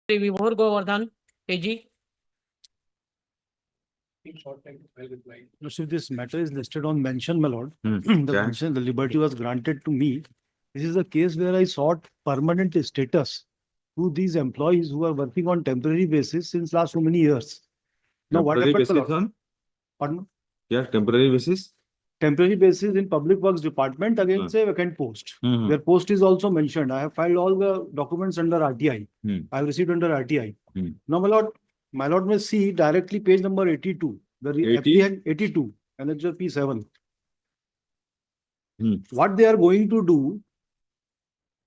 Vibhor Govardhan, AG. No, so this matter is listed on mention, my lord. Hmm. The Yeah. mention, the liberty was granted to me. This is a case where I sought permanent status to these employees who are working on temporary basis since last so many years. Now, what Temporary happened, my basis lord? on? Pardon? Yeah, temporary basis. Temporary basis in Public Works Department against a vacant post. Hmm. Their post is also mentioned. I have filed all the documents under RTI. Hmm. I have received under RTI. Hmm. Now, my lord may see directly page number 82. The 82, Annexure P7. Hmm. What they are going to do,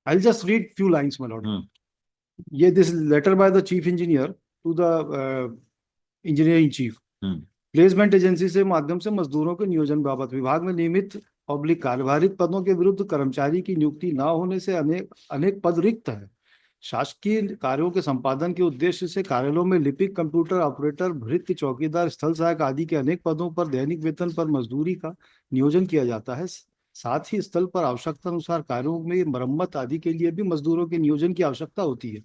I'll just read few lines, my lord. Hmm. Yeah, this is letter by the chief engineer to the engineering chief. Placement agency से माध्यम से मजदूरों के नियोजन बाबत विभाग में नियमित पब्लिक कार्यभारित पदों के विरुद्ध कर्मचारी की नियुक्ति न होने से अनेक पद रिक्त है। शासकीय कार्यों के संपादन के उद्देश्य से कार्यालयों में लिपिक, कंप्यूटर ऑपरेटर, भृत्य, चौकीदार, स्थल सहायक आदि के अनेक पदों पर दैनिक वेतन पर मजदूरी का नियोजन किया जाता है। साथ ही स्थल पर आवश्यकता अनुसार कार्यों में मरम्मत आदि के लिए भी मजदूरों के नियोजन की आवश्यकता होती है।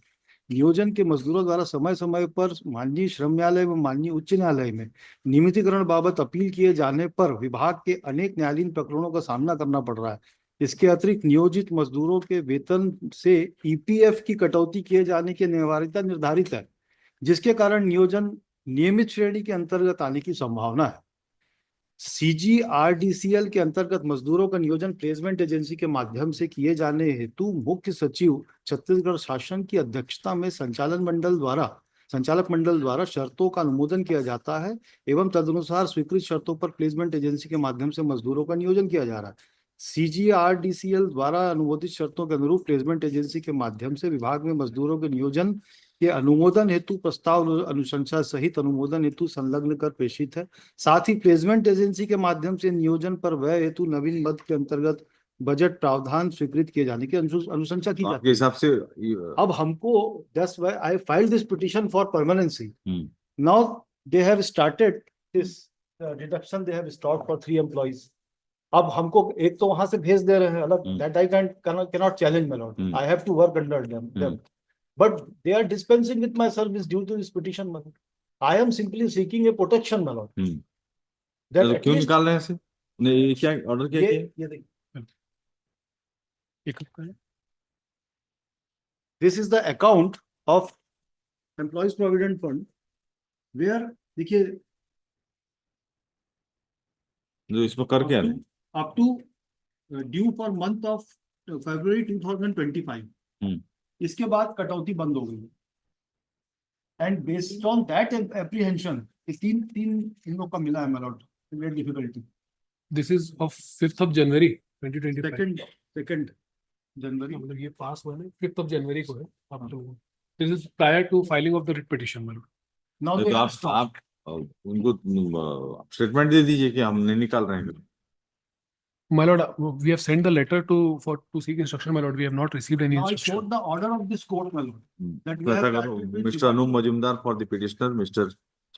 नियोजन के मजदूरों द्वारा समय समय पर माननीय श्रम न्यायालय एवं माननीय उच्च न्यायालय में नियमितीकरण बाबत अपील किए जाने पर विभाग के अनेक न्यायालयीन प्रकरणों का सामना करना पड़ रहा है। इसके अतिरिक्त नियोजित मजदूरों के वेतन से ईपीएफ की कटौती किए जाने की अनिवार्यता निर्धारित है, जिसके कारण नियोजन नियमित श्रेणी के अंतर्गत आने की संभावना है। CGRDCL के अंतर्गत मजदूरों का नियोजन प्लेसमेंट एजेंसी के माध्यम से किए जाने हेतु मुख्य सचिव छत्तीसगढ़ शासन की अध्यक्षता में संचालक मंडल द्वारा शर्तों का अनुमोदन किया जाता है एवं तदनुसार स्वीकृत शर्तों पर प्लेसमेंट एजेंसी के माध्यम से मजदूरों का नियोजन किया जा रहा है। CGRDCL द्वारा अनुमोदित शर्तों के अनुरूप प्लेसमेंट एजेंसी के माध्यम से विभाग में मजदूरों के नियोजन के अनुमोदन हेतु प्रस्ताव अनुशंसा सहित अनुमोदन हेतु संलग्न कर प्रेषित है। साथ ही प्लेसमेंट एजेंसी के माध्यम से नियोजन पर व्यय हेतु नवीन मद के अंतर्गत बजट प्रावधान स्वीकृत किए जाने की अनुशंसा की जाती है। हिसाब से अब हमको that's why I filed this petition for permanency. Now they have started this deduction, they have stopped for 3 employees. अब हमको एक तो वहां से भेज दे रहे हैं अलग, that I cannot challenge, my lord. I have to work under them. But they are dispensing with my service due to this petition, my lord. I am simply seeking a protection, my lord. That at क्यों least निकाल रहे हैं इसे? नहीं, क्या order किया? ये देखिए, this is the account of Employees Provident Fund, where देखिए जो इसमें कर क्या रहे? up to due for month of February 2025. इसके बाद कटौती बंद हो गई। And based on that apprehension, तीन इन लोग का मिला है, my lord, great difficulty. This is of 5th of January 2025. Second January. मतलब ये पास हुआ है 5th of January को है up to. This is prior to filing of the writ petition, my lord. Now they have stopped. आप उनको statement दे दीजिए कि हम नहीं निकाल रहे हैं। My lord, we have sent the letter to seek instruction, my lord. We have not received any Now I instruction. quote the order of this court, my lord. That we तो ऐसा have करो, started with mister Anoop Majumdar for the petitioner, mister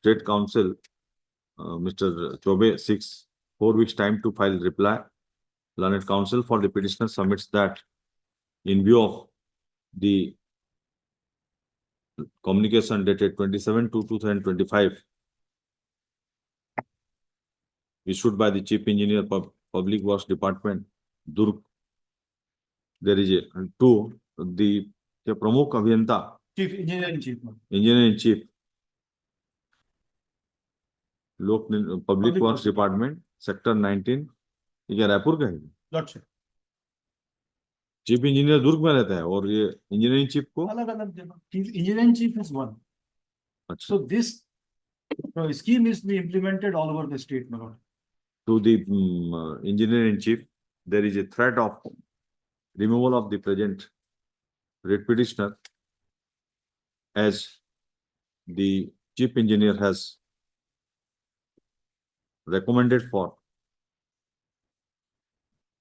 state council, mister Choubey 4 weeks time to file reply. Learned counsel for the petitioner submits that in view of the communication dated 27/2/2025 issued by the Chief Engineer Public Works Department, Durg, there is the प्रमुख अभियंता, Chief Engineer in Chief, Engineer in Chief, Public Works Department, Sector 19, ये क्या रायपुर का है? Lord sir. Chief engineer दुर्ग में रहता है और ये इंजीनियरिंग चीफ को अलग-अलग जगह. Chief Engineering Chief is one. अच्छा, So this scheme is to be implemented all over the state, my lord. to the engineering chief, there is a threat of removal of the present writ petitioner as the chief engineer has recommended for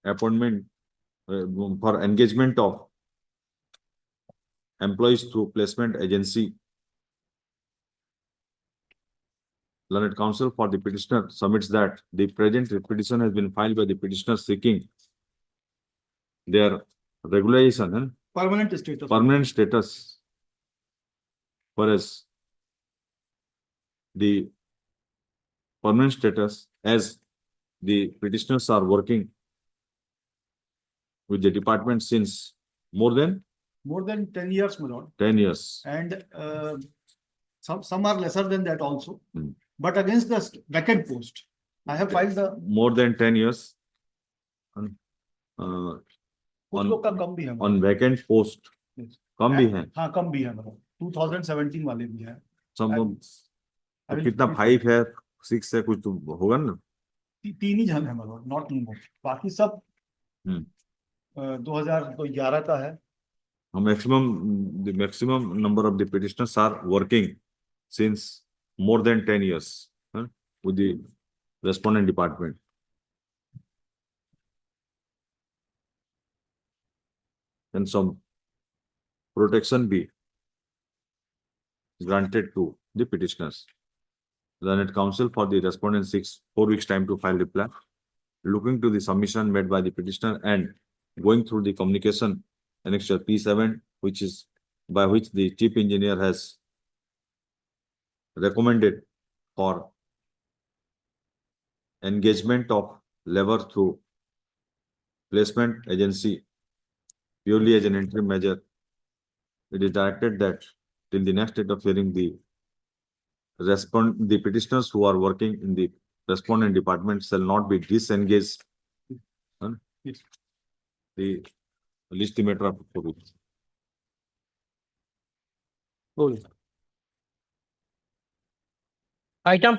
appointment for engagement of employees through placement agency. Learned counsel for the petitioner submits that the present petition has been filed by the petitioner seeking their regularization and Permanent status. permanent status whereas the permanent status, as the petitioners are working with the department since more than More than 10 years, my lord. 10 years. And some are lesser than that also. Hmm. But against the vacant post, I have filed the More than 10 years. कुछ on- लोग का कम भी है On vacant post, Yes. कम भी है. हाँ कम भी है मतलब 2017 वाले भी है Some I- of- I तो will- कितना 5 है 6 है कुछ तो होगा ना. तीन ही जन है मतलब नॉट मोर बाकी सब हम्म. 2011 का है The maximum number of the petitioners are working since more than 10 years with the respondent department. And some protection be granted to the petitioners. Learned counsel for the respondent seeks 4 weeks time to file reply. Looking to the submission made by the petitioner and going through the communication annexure P7, which is by which the chief engineer has recommended for engagement of labor through placement agency purely as an interim measure. It is directed that till the next date of hearing, the petitioners who are working in the respondent department shall not be disengaged. Yes. The least matter of 4 weeks. Item